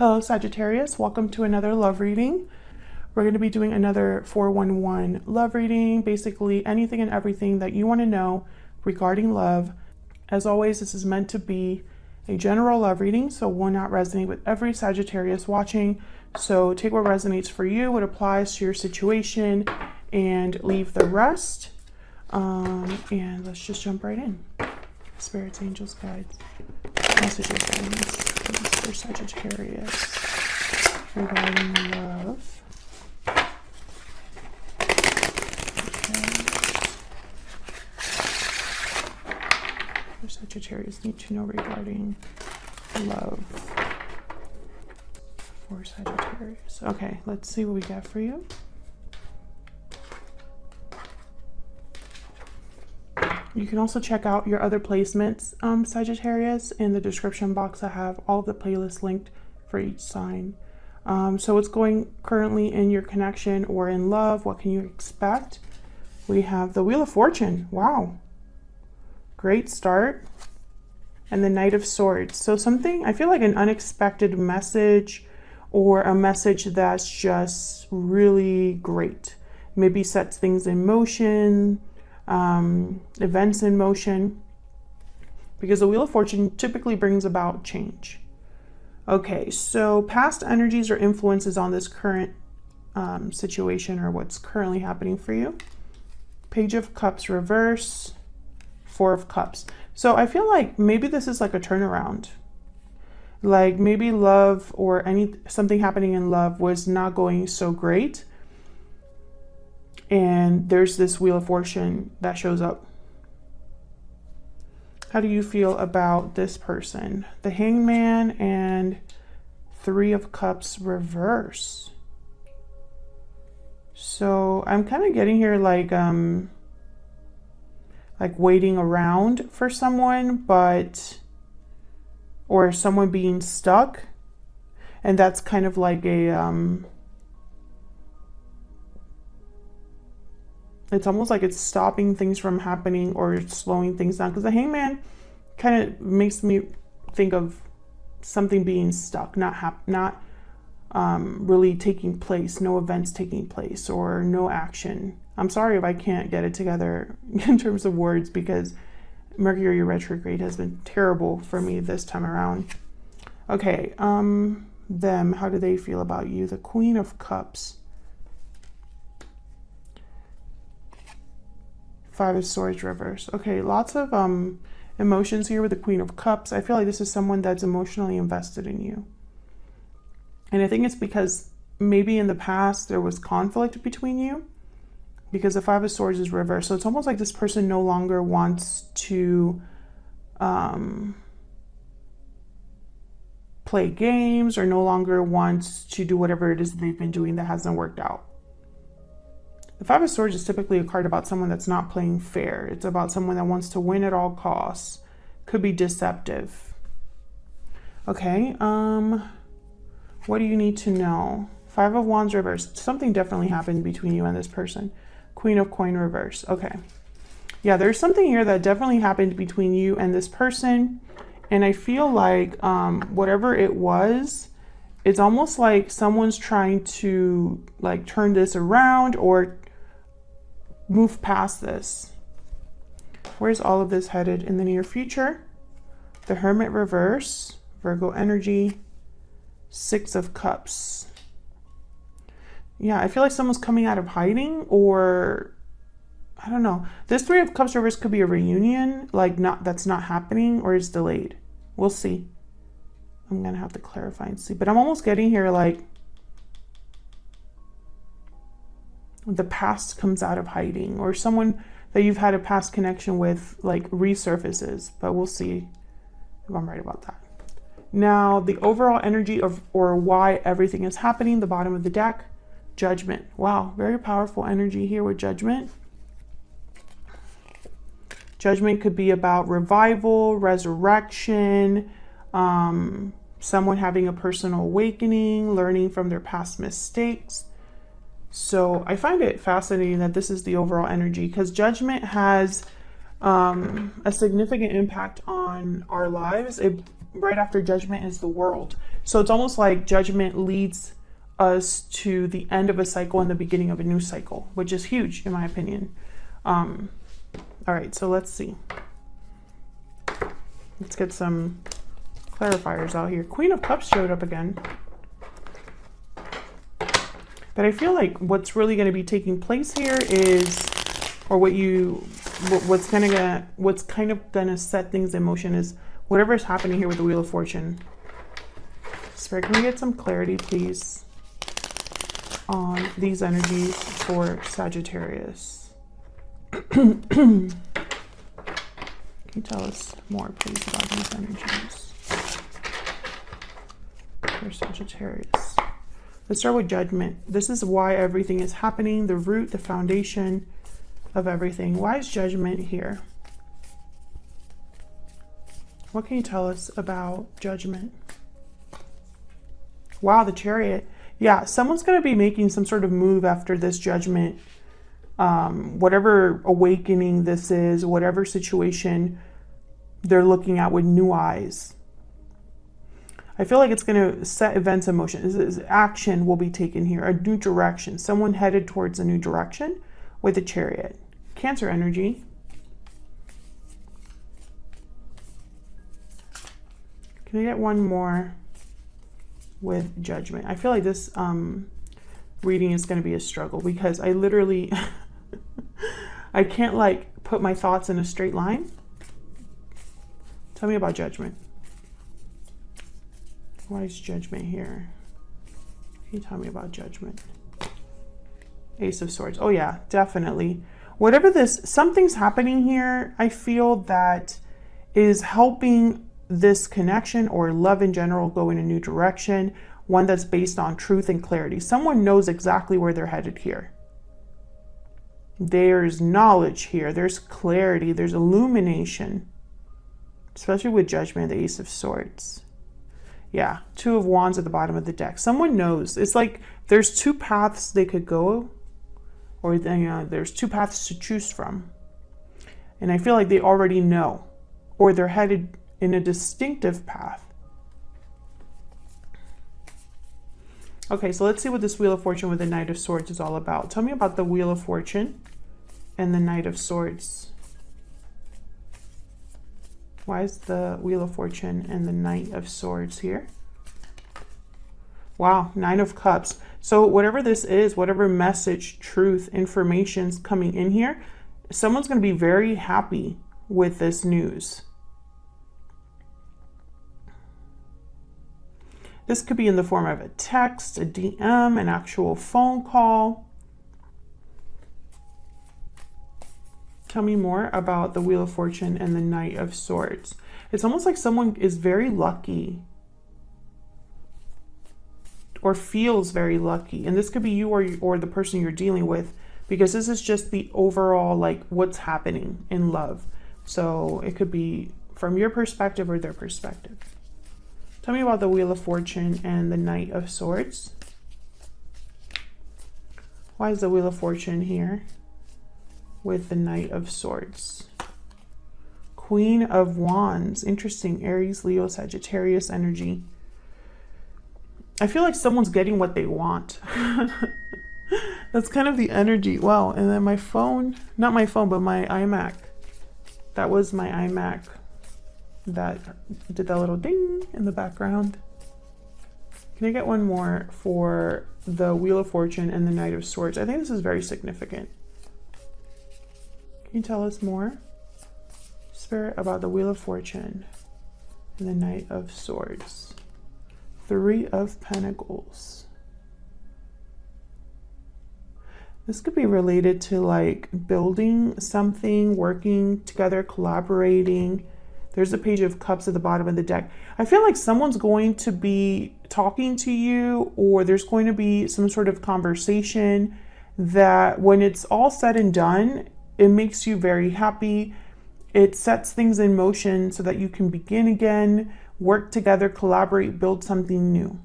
Hello Sagittarius, welcome to another love reading. We're going to be doing another 411 love reading, basically anything and everything that you want to know regarding love. As always, this is meant to be a general love reading, so will not resonate with every Sagittarius watching. So take what resonates for you, what applies to your situation, and leave the rest. And let's just jump right in. Spirits, angels, guides, messages, please, for Sagittarius regarding love. What Sagittarius need to know regarding love for Sagittarius. Okay, let's see what we got for you. You can also check out your other placements, Sagittarius. In the description box, I have all of the playlists linked for each sign. So what's going currently in your connection or in love? What can you expect? We have the Wheel of Fortune. Wow. Great start. And the Knight of Swords. So something, I feel like an unexpected message or a message that's just really great. Maybe sets things in motion. Events in motion, because the Wheel of Fortune typically brings about change. Okay, so past energies or influences on this current situation or what's currently happening for you. Page of Cups reverse, Four of Cups. So I feel like maybe this is like a turnaround. Like maybe love or something happening in love was not going so great. And there's this Wheel of Fortune that shows up. How do you feel about this person? The Hangman and Three of Cups reverse. So I'm kind of getting here like waiting around for someone, or someone being stuck. And that's kind of like a, it's almost like it's stopping things from happening or slowing things down, because the Hangman kind of makes me think of something being stuck, not really taking place, no events taking place or no action. I'm sorry if I can't get it together in terms of words, because Mercury retrograde has been terrible for me this time around. Okay, them, how do they feel about you? The Queen of Cups. Five of Swords reverse. Okay, lots of emotions here with the Queen of Cups. I feel like this is someone that's emotionally invested in you. And I think it's because maybe in the past there was conflict between you, because the Five of Swords is reversed. So it's almost like this person no longer wants to play games, or no longer wants to do whatever it is that they've been doing that hasn't worked out. The Five of Swords is typically a card about someone that's not playing fair. It's about someone that wants to win at all costs. Could be deceptive. Okay, what do you need to know? Five of Wands reversed. Something definitely happened between you and this person. Queen of Coin reverse. Okay. Yeah, there's something here that definitely happened between you and this person. And I feel like whatever it was, it's almost like someone's trying to like turn this around or move past this. Where's all of this headed in the near future? The Hermit reverse, Virgo energy, Six of Cups. Yeah, I feel like someone's coming out of hiding, or I don't know. This Three of Cups reverse could be a reunion, like that's not happening, or it's delayed. We'll see. I'm gonna have to clarify and see, but I'm almost getting here like the past comes out of hiding, or someone that you've had a past connection with like resurfaces, but we'll see if I'm right about that. Now the overall energy of, or why everything is happening, the bottom of the deck, Judgment. Wow, very powerful energy here with Judgment. Judgment could be about revival, resurrection, someone having a personal awakening, learning from their past mistakes. So I find it fascinating that this is the overall energy, because Judgment has a significant impact on our lives. Right after Judgment is the World. So it's almost like judgment leads us to the end of a cycle and the beginning of a new cycle, which is huge in my opinion. All right, so let's see. Let's get some clarifiers out here. Queen of Cups showed up again. But I feel like what's really going to be taking place here is, or what's kind of going to set things in motion is whatever is happening here with the Wheel of Fortune. Spirit, can we get some clarity, please, on these energies for Sagittarius? Can you tell us more, please, about these energies for Sagittarius? Let's start with Judgment. This is why everything is happening, the root, the foundation of everything. Why is Judgment here? What can you tell us about Judgment? Wow, the Chariot. Yeah, someone's going to be making some sort of move after this Judgment. Whatever awakening this is, whatever situation they're looking at with new eyes. I feel like it's going to set events in motion. Action will be taken here, a new direction. Someone headed towards a new direction with a Chariot. Cancer energy. Can I get one more with Judgment? I feel like this reading is going to be a struggle because I literally, I can't like put my thoughts in a straight line. Tell me about Judgment. Why is Judgment here? Can you tell me about Judgment? Ace of Swords. Oh yeah, definitely. Whatever this, something's happening here, I feel that is helping this connection or love in general go in a new direction, one that's based on truth and clarity. Someone knows exactly where they're headed here. There's knowledge here, there's clarity, there's illumination, especially with Judgment, the Ace of Swords. Yeah, Two of Wands at the bottom of the deck. Someone knows. It's like there's two paths they could go, or there's two paths to choose from. And I feel like they already know, or they're headed in a distinctive path. Okay, so let's see what this Wheel of Fortune with the Knight of Swords is all about. Tell me about the Wheel of Fortune and the Knight of Swords. Why is the Wheel of Fortune and the Knight of Swords here? Wow, Nine of Cups. So whatever this is, whatever message, truth, information's coming in here, someone's going to be very happy with this news. This could be in the form of a text, a DM, an actual phone call. Tell me more about the Wheel of Fortune and the Knight of Swords. It's almost like someone is very lucky or feels very lucky. And this could be you or the person you're dealing with, because this is just the overall, like, what's happening in love. So it could be from your perspective or their perspective. Tell me about the Wheel of Fortune and the Knight of Swords. Why is the Wheel of Fortune here with the Knight of Swords? Queen of Wands. Interesting. Aries, Leo, Sagittarius energy. I feel like someone's getting what they want. That's kind of the energy. Wow. And then my phone, not my phone, but my iMac. That was my iMac that did that little ding in the background. Can I get one more for the Wheel of Fortune and the Knight of Swords? I think this is very significant. Can you tell us more, Spirit, about the Wheel of Fortune and the Knight of Swords? Three of Pentacles. This could be related to like building something, working together, collaborating. There's a Page of Cups at the bottom of the deck. I feel like someone's going to be talking to you, or there's going to be some sort of conversation that when it's all said and done, it makes you very happy. It sets things in motion so that you can begin again, work together, collaborate, build something new.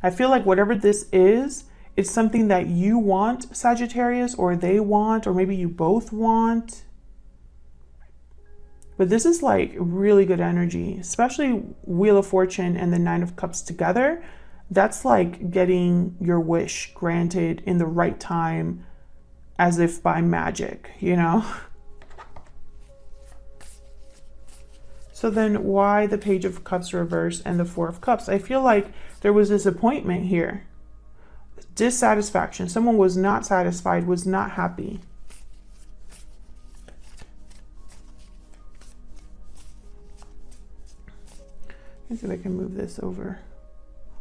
I feel like whatever this is, it's something that you want, Sagittarius, or they want, or maybe you both want. But this is like really good energy, especially Wheel of Fortune and the Nine of Cups together. That's like getting your wish granted in the right time, as if by magic, you know? So then why the Page of Cups reverse and the Four of Cups? I feel like there was disappointment here. Dissatisfaction. Someone was not satisfied, was not happy. Let's see if I can move this over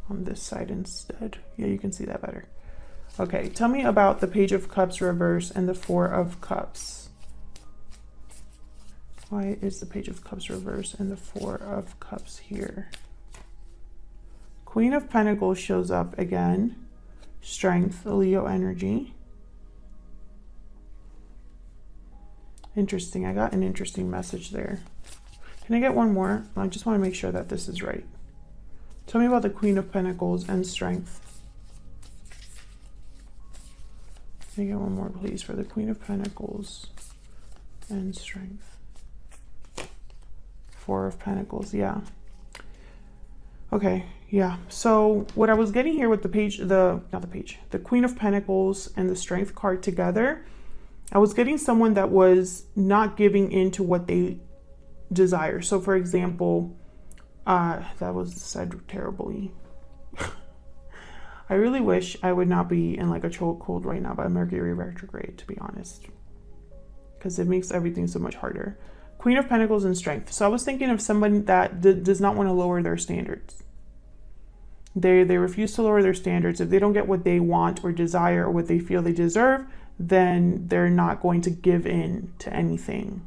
on this side instead. Yeah, you can see that better. Okay, tell me about the Page of Cups reverse and the Four of Cups. Why is the Page of Cups reverse and the Four of Cups here? Queen of Pentacles shows up again. Strength, Leo energy. Interesting. I got an interesting message there. Can I get one more? I just want to make sure that this is right. Tell me about the Queen of Pentacles and strength. Can I get one more, please, for the Queen of Pentacles and strength? Four of Pentacles, yeah. Okay, yeah. So what I was getting here with the Queen of Pentacles and the Strength card together, I was getting someone that was not giving in to what they desire. So for example, that was said terribly. I really wish I would not be in like a chokehold right now by Mercury retrograde, to be honest, because it makes everything so much harder. Queen of Pentacles and Strength. So I was thinking of someone that does not want to lower their standards. They refuse to lower their standards. If they don't get what they want or desire or what they feel they deserve, then they're not going to give in to anything.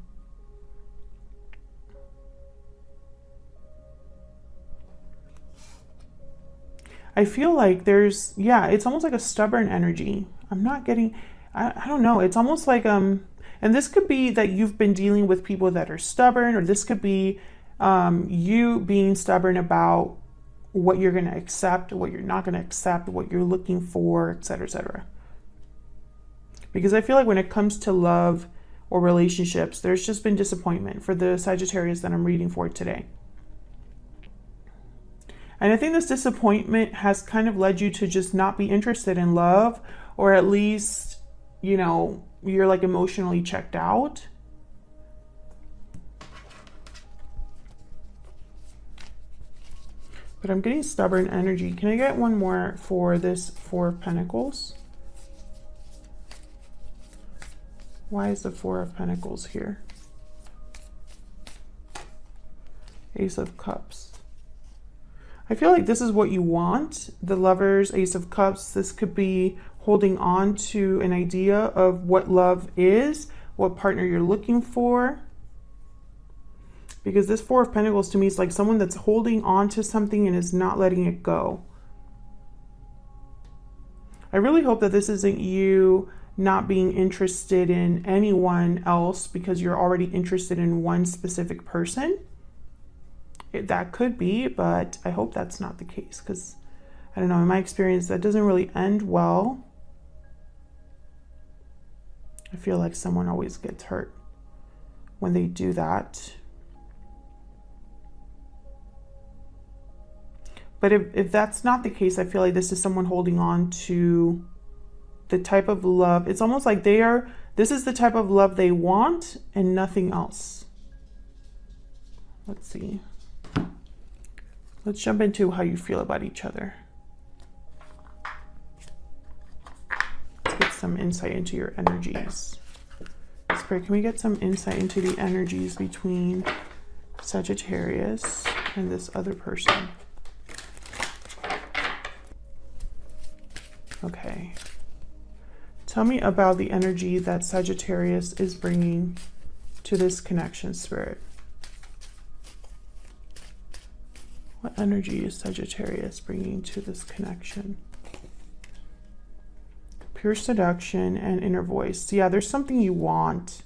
I feel like there's, yeah, it's almost like a stubborn energy. I'm not getting, I don't know. It's almost like, and this could be that you've been dealing with people that are stubborn, or this could be you being stubborn about what you're going to accept, what you're not going to accept, what you're looking for, etc., etc. Because I feel like when it comes to love or relationships, there's just been disappointment for the Sagittarius that I'm reading for today. And I think this disappointment has kind of led you to just not be interested in love, or at least, you know, you're like emotionally checked out. But I'm getting stubborn energy. Can I get one more for this Four of Pentacles? Why is the Four of Pentacles here? Ace of Cups. I feel like this is what you want. The Lovers, Ace of Cups. This could be holding on to an idea of what love is, what partner you're looking for. Because this Four of Pentacles to me is like someone that's holding on to something and is not letting it go. I really hope that this isn't you not being interested in anyone else because you're already interested in one specific person. That could be, but I hope that's not the case, because I don't know, in my experience, that doesn't really end well. I feel like someone always gets hurt when they do that. But if that's not the case, I feel like this is someone holding on to the type of love. It's almost like this is the type of love they want and nothing else. Let's see. Let's jump into how you feel about each other. Let's get some insight into your energies. Spirit, can we get some insight into the energies between Sagittarius and this other person? Okay. Tell me about the energy that Sagittarius is bringing to this connection, Spirit. What energy is Sagittarius bringing to this connection? Pure seduction and inner voice. Yeah, there's something you want.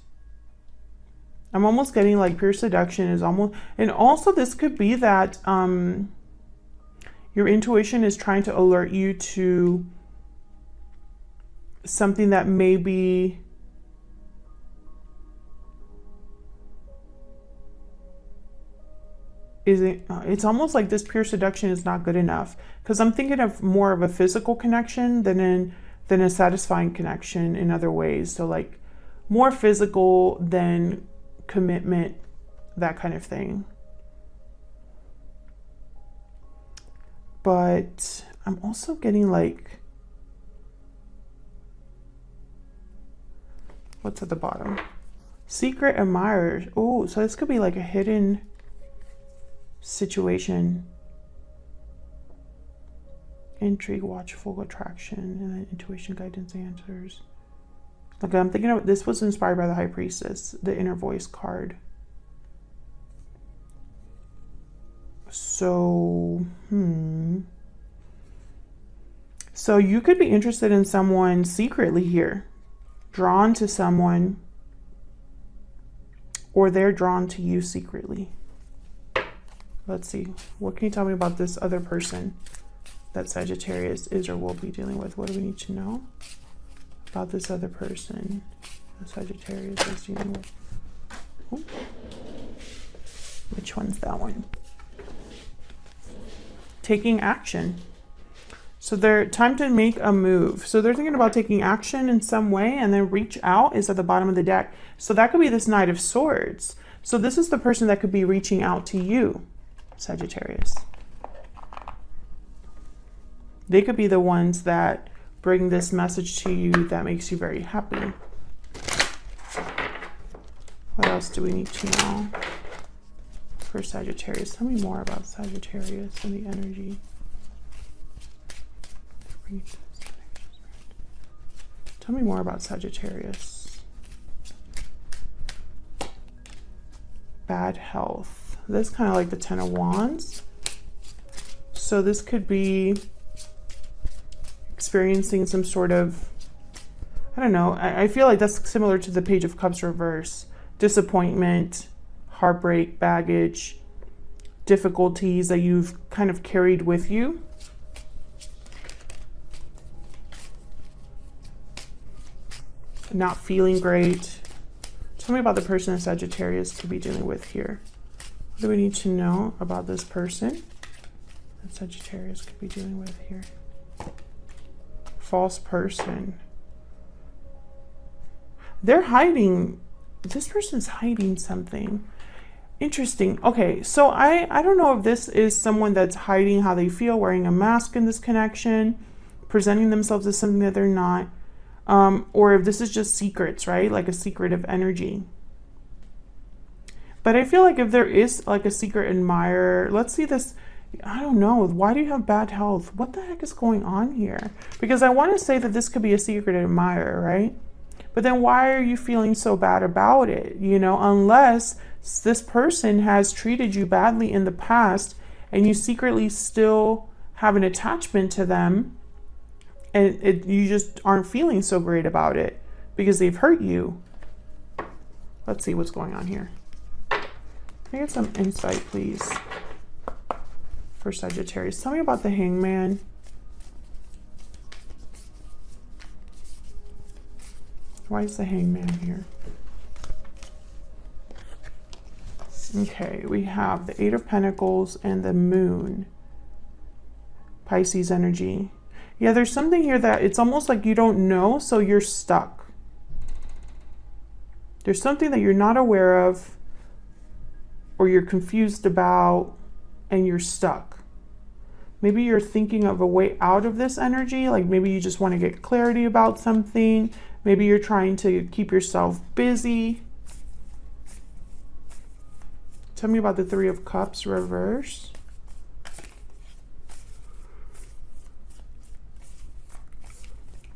I'm almost getting like pure seduction is almost, and also this could be that your intuition is trying to alert you to something that may be is it, it's almost like this pure seduction is not good enough, because I'm thinking of more of a physical connection than a satisfying connection in other ways. So like more physical than commitment, that kind of thing. But I'm also getting like, what's at the bottom? Secret admirers. Oh, so this could be like a hidden situation. Intrigue, watchful attraction, and then intuition, guidance, answers. Okay, I'm thinking of, this was inspired by the High Priestess, the inner voice card. So, So you could be interested in someone secretly here, drawn to someone, or they're drawn to you secretly. Let's see. What can you tell me about this other person that Sagittarius is or will be dealing with? What do we need to know about this other person that Sagittarius is dealing with? Ooh. Which one's that one? Taking action. So they're time to make a move. So they're thinking about taking action in some way, and then reach out is at the bottom of the deck. So that could be this Knight of Swords. So this is the person that could be reaching out to you, Sagittarius. They could be the ones that bring this message to you that makes you very happy. What else do we need to know for Sagittarius? Tell me more about Sagittarius and the energy. Tell me more about Sagittarius. Bad health. This is kind of like the Ten of Wands. So this could be experiencing some sort of, I don't know, I feel like that's similar to the Page of Cups reverse. Disappointment, heartbreak, baggage, difficulties that you've kind of carried with you. Not feeling great. Tell me about the person that Sagittarius could be dealing with here. What do we need to know about this person that Sagittarius could be dealing with here? False person. They're hiding. This person's hiding something. Interesting. Okay, so I don't know if this is someone that's hiding how they feel, wearing a mask in this connection, presenting themselves as something that they're not. Or if this is just secrets, right? Like a secretive energy. But I feel like if there is like a secret admirer, let's see this. I don't know. Why do you have bad health? What the heck is going on here? Because I want to say that this could be a secret admirer, right? But then why are you feeling so bad about it? You know, unless this person has treated you badly in the past and you secretly still have an attachment to them. And you just aren't feeling so great about it because they've hurt you. Let's see what's going on here. Can I get some insight, please, for Sagittarius? Tell me about the Hangman. Why is the Hangman here? Okay, we have the Eight of Pentacles and the Moon. Pisces energy. Yeah, there's something here that it's almost like you don't know, so you're stuck. There's something that you're not aware of or you're confused about and you're stuck. Maybe you're thinking of a way out of this energy, like maybe you just want to get clarity about something. Maybe you're trying to keep yourself busy. Tell me about the Three of Cups reverse.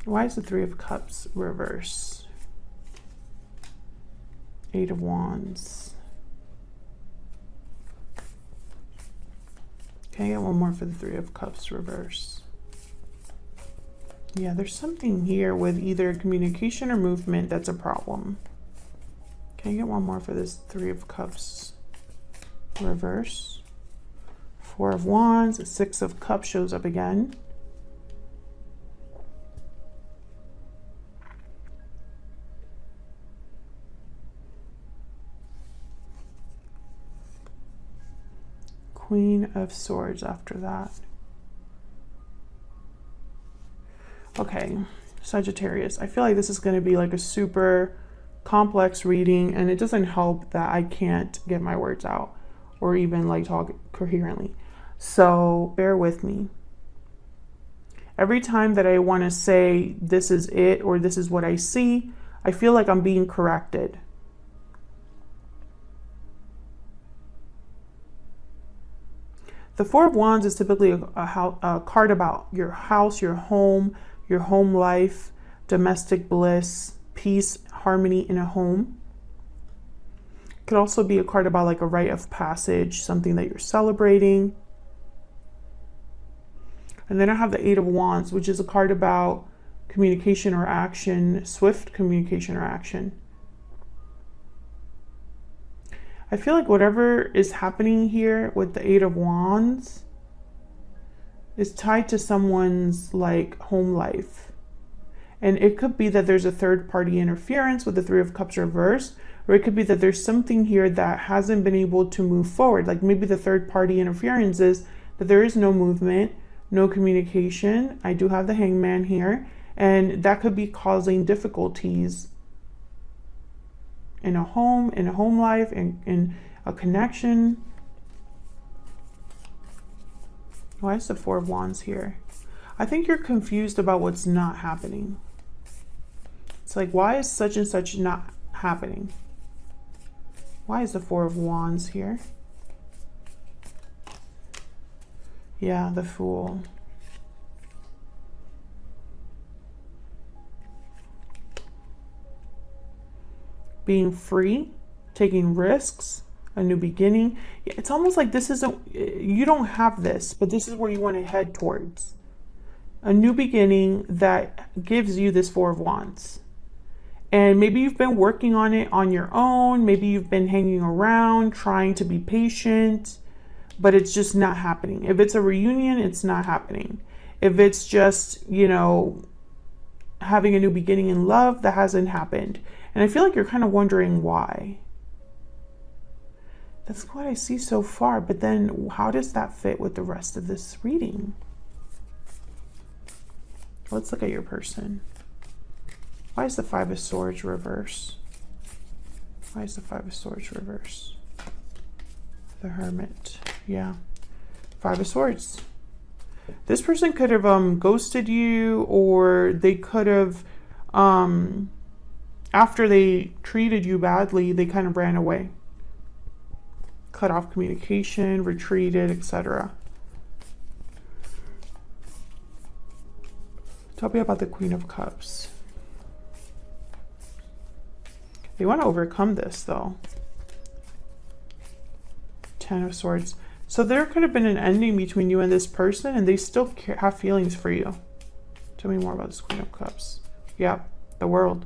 Why is the Three of Cups reverse? Eight of Wands. Okay, I get one more for the Three of Cups reverse. Yeah, there's something here with either communication or movement that's a problem. Can I get one more for this Three of Cups reverse? Four of Wands, Six of Cups shows up again. Queen of Swords after that. Okay, Sagittarius. I feel like this is going to be like a super complex reading, and it doesn't help that I can't get my words out or even like talk coherently. So bear with me. Every time that I want to say this is it or this is what I see, I feel like I'm being corrected. The Four of Wands is typically a card about your house, your home life, domestic bliss, peace, harmony in a home. It could also be a card about like a rite of passage, something that you're celebrating. And then I have the Eight of Wands, which is a card about communication or action, swift communication or action. I feel like whatever is happening here with the Eight of Wands is tied to someone's like home life. And it could be that there's a third party interference with the Three of Cups reversed, or it could be that there's something here that hasn't been able to move forward. Like maybe the third party interference is that there is no movement, no communication. I do have the Hangman here, and that could be causing difficulties in a home life, in a connection. Why is the Four of Wands here? I think you're confused about what's not happening. It's like, why is such and such not happening? Why is the Four of Wands here? Yeah, the Fool. Being free, taking risks, a new beginning. It's almost like this isn't, you don't have this, but this is where you want to head towards. A new beginning that gives you this Four of Wands. And maybe you've been working on it on your own. Maybe you've been hanging around, trying to be patient, but it's just not happening. If it's a reunion, it's not happening. If it's just, you know, having a new beginning in love, that hasn't happened. And I feel like you're kind of wondering why. That's what I see so far. But then how does that fit with the rest of this reading? Let's look at your person. Why is the Five of Swords reverse? Why is the Five of Swords reverse? The Hermit. Yeah. Five of Swords. This person could have ghosted you, or they could have, after they treated you badly, they kind of ran away. Cut off communication, retreated, etc. Tell me about the Queen of Cups. They want to overcome this, though. Ten of Swords. So there could have been an ending between you and this person, and they still have feelings for you. Tell me more about this Queen of Cups. Yep, the World.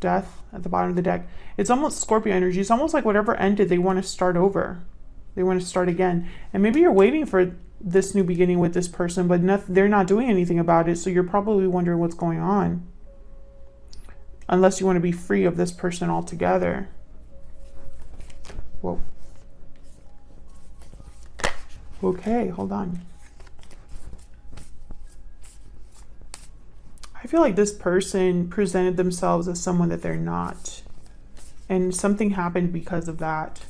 Death at the bottom of the deck. It's almost Scorpio energy. It's almost like whatever ended, they want to start over. They want to start again. And maybe you're waiting for this new beginning with this person, but they're not doing anything about it. So you're probably wondering what's going on. Unless you want to be free of this person altogether. Whoa. Okay, hold on. I feel like this person presented themselves as someone that they're not. And something happened because of that.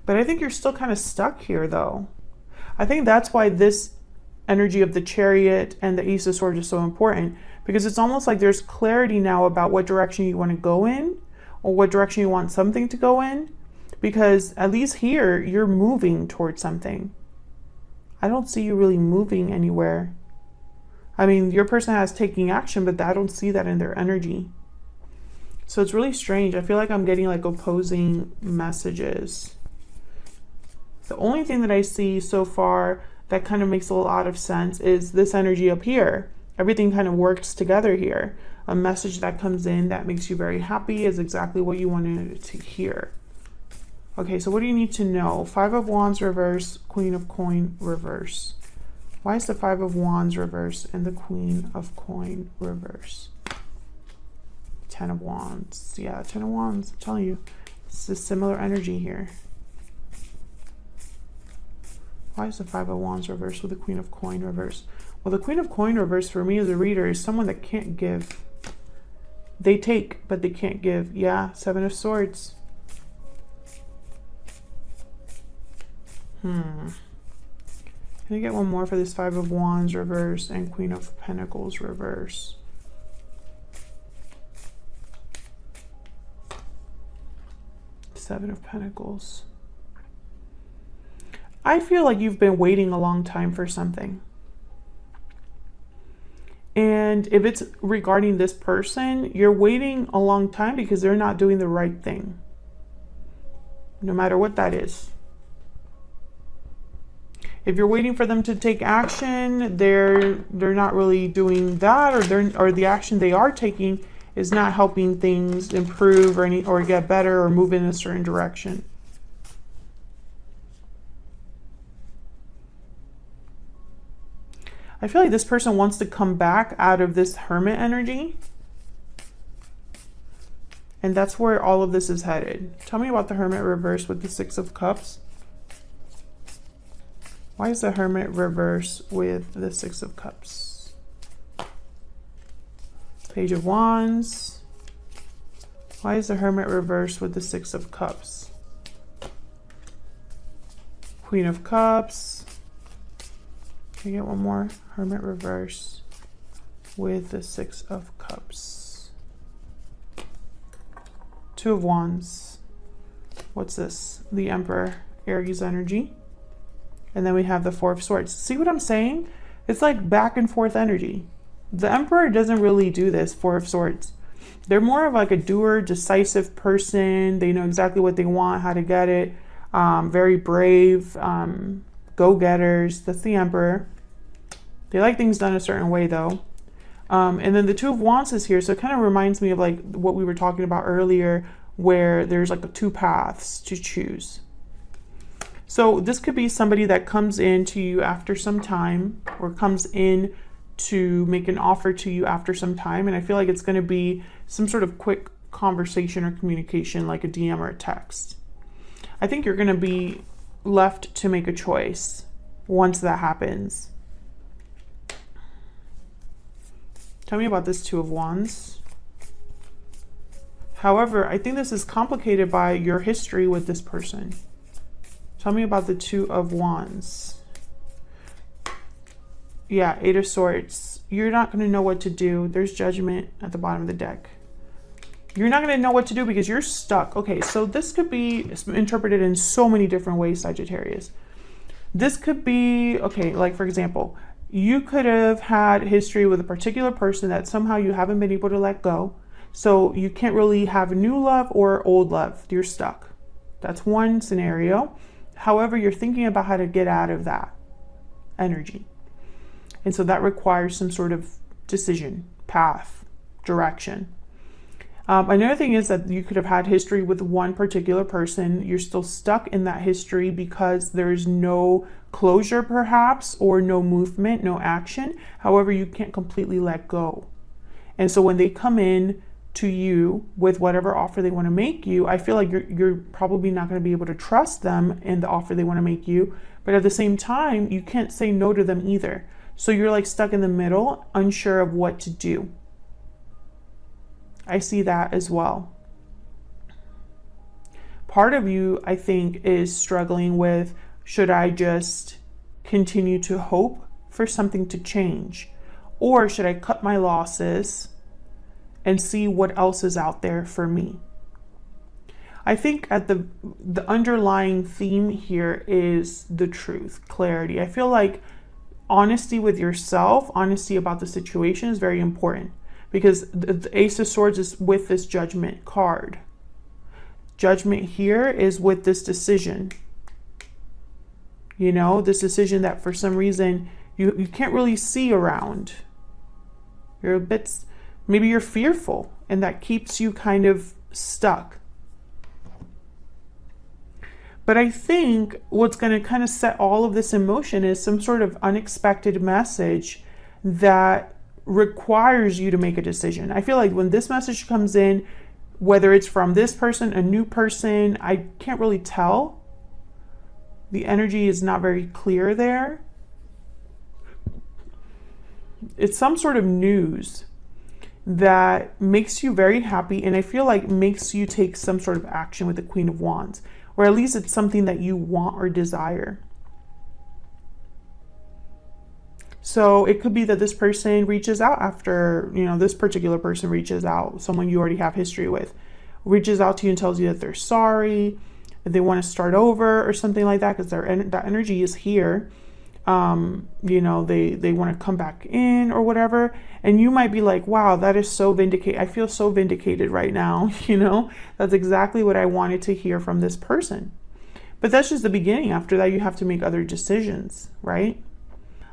But I think you're still kind of stuck here, though. I think that's why this energy of the Chariot and the Ace of Swords is so important, because it's almost like there's clarity now about what direction you want to go in, or what direction you want something to go in, because at least here you're moving towards something. I don't see you really moving anywhere. I mean, your person has taking action, but I don't see that in their energy. So it's really strange. I feel like I'm getting like opposing messages. The only thing that I see so far that kind of makes a lot of sense is this energy up here. Everything kind of works together here. A message that comes in that makes you very happy is exactly what you wanted to hear. Okay, so what do you need to know? Five of Wands reverse, Queen of Coin reverse. Why is the Five of Wands reverse and the Queen of Coin reverse? Ten of Wands. Yeah, Ten of Wands. I'm telling you, It's a similar energy here. Why is the Five of Wands reversed with the Queen of Coin reversed? Well, the Queen of Coin reversed for me as a reader is someone that can't give. They take, but they can't give. Yeah, Seven of Swords. Can I get one more for this Five of Wands reverse and Queen of Pentacles reverse? Seven of Pentacles. I feel like you've been waiting a long time for something. And if it's regarding this person, you're waiting a long time because they're not doing the right thing. No matter what that is. If you're waiting for them to take action, they're not really doing that, or the action they are taking is not helping things improve or get better or move in a certain direction. I feel like this person wants to come back out of this Hermit energy. And that's where all of this is headed. Tell me about the Hermit reverse with the Six of Cups. Why is the Hermit reverse with the Six of Cups? Page of Wands. Why is the Hermit reverse with the Six of Cups? Queen of Cups. Can I get one more? Hermit reverse with the Six of Cups. Two of Wands. What's this? The Emperor, Aries energy. And then we have the Four of Swords. See what I'm saying? It's like back and forth energy. The Emperor doesn't really do this, Four of Swords. They're more of like a doer, decisive person. They know exactly what they want, how to get it. Very brave, go-getters. That's the Emperor. They like things done a certain way though. And then the Two of Wands is here. So it kind of reminds me of like what we were talking about earlier, where there's like two paths to choose. So this could be somebody that comes in to you after some time, or comes in to make an offer to you after some time. And I feel like it's going to be some sort of quick conversation or communication, like a DM or a text. I think you're going to be left to make a choice once that happens. Tell me about this Two of Wands. However, I think this is complicated by your history with this person. Tell me about the Two of Wands. Yeah, Eight of Swords. You're not going to know what to do. There's Judgment at the bottom of the deck. You're not going to know what to do because you're stuck. Okay, so this could be interpreted in so many different ways, Sagittarius. This could be, okay, like for example, you could have had history with a particular person that somehow you haven't been able to let go. So you can't really have new love or old love. You're stuck. That's one scenario. However, you're thinking about how to get out of that energy. And so that requires some sort of decision, path, direction. Another thing is that you could have had history with one particular person. You're still stuck in that history because there's no closure perhaps, or no movement, no action. However, you can't completely let go. And so when they come in to you with whatever offer they want to make you, I feel like you're probably not going to be able to trust them in the offer they want to make you. But at the same time, you can't say no to them either. So you're like stuck in the middle, unsure of what to do. I see that as well. Part of you, I think, is struggling with, should I just continue to hope for something to change? Or should I cut my losses and see what else is out there for me? I think at the underlying theme here is the truth, clarity. I feel like honesty with yourself, honesty about the situation is very important, because the Ace of Swords is with this Judgment card. Judgment here is with this decision. You know, this decision that for some reason you can't really see around. You're a bit, maybe you're fearful, and that keeps you kind of stuck. But I think what's going to kind of set all of this in motion is some sort of unexpected message that requires you to make a decision. I feel like when this message comes in, Whether it's from this person, a new person, I can't really tell. The energy is not very clear there. It's some sort of news that makes you very happy, and I feel like makes you take some sort of action with the Queen of Wands, or at least it's something that you want or desire. So it could be that this person reaches out after, you know, this particular person reaches out, someone you already have history with, reaches out to you and tells you that they're sorry, that they want to start over or something like that, because that energy is here. You know, they want to come back in or whatever. And you might be like, wow, that is so vindicated. I feel so vindicated right now. You know, that's exactly what I wanted to hear from this person. But that's just the beginning. After that, you have to make other decisions, right?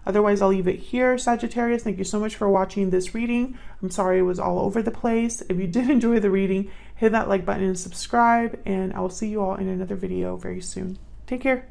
Otherwise, I'll leave it here, Sagittarius. Thank you so much for watching this reading. I'm sorry it was all over the place. If you did enjoy the reading, hit that like button and subscribe, and I will see you all in another video very soon. Take care.